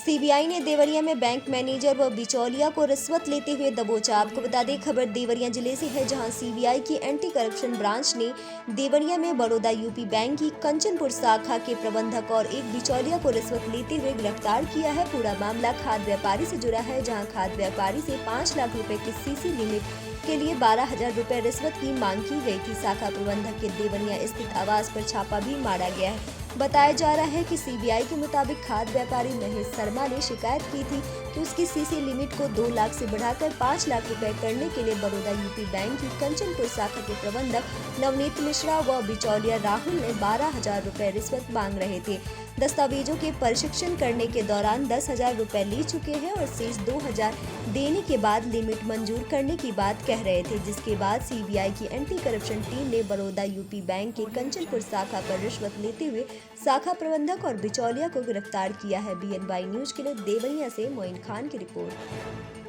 CBI ने देवरिया में bank manager व बिचौलिया को रिश्वत लेते हुए दबोचा। आपको बता दें, खबर देवरिया जिले से है, जहां सीबीआई की एंटी करप्शन ब्रांच ने देवरिया में बड़ौदा यूपी बैंक की कंचनपुर शाखा के प्रबंधक और एक बिचौलिया को रिश्वत लेते हुए गिरफ्तार किया है। पूरा मामला खाद्य व्यापारी से जुड़ा है, जहां खाद्य व्यापारी से 5 लाख रुपए की सीसी लिमिट के लिए 12,000 रुपए रिश्वत की मांग की गई थी। शाखा प्रबंधक के देवरिया स्थित आवास पर छापा भी मारा गया है। बताया जा रहा है कि सीबीआई के मुताबिक खाद्य व्यापारी महेश शर्मा ने शिकायत की थी कि उसकी सीसी लिमिट को 2 लाख से बढ़ाकर 5 लाख रुपए करने के लिए बड़ौदा यूपी बैंक की कंचनपुर शाखा के प्रबंधक नवनीत मिश्रा व बिचौलिया राहुल ने 12,000 रुपए रिश्वत मांग रहे थे। दस्तावेजों के परीक्षण करने के दौरान 10,000 रुपए ले चुके हैं और शेष 2,000 देने के बाद लिमिट मंजूर करने की बात कह रहे थे, जिसके बाद सीबीआई की एंटी करप्शन टीम ने बड़ौदा यूपी बैंक के कंचनपुर शाखा पर रिश्वत लेते हुए शाखा प्रबंधक और बिचौलिया को गिरफ्तार किया है। BNY न्यूज के लिए देवरिया से मोइन खान की रिपोर्ट।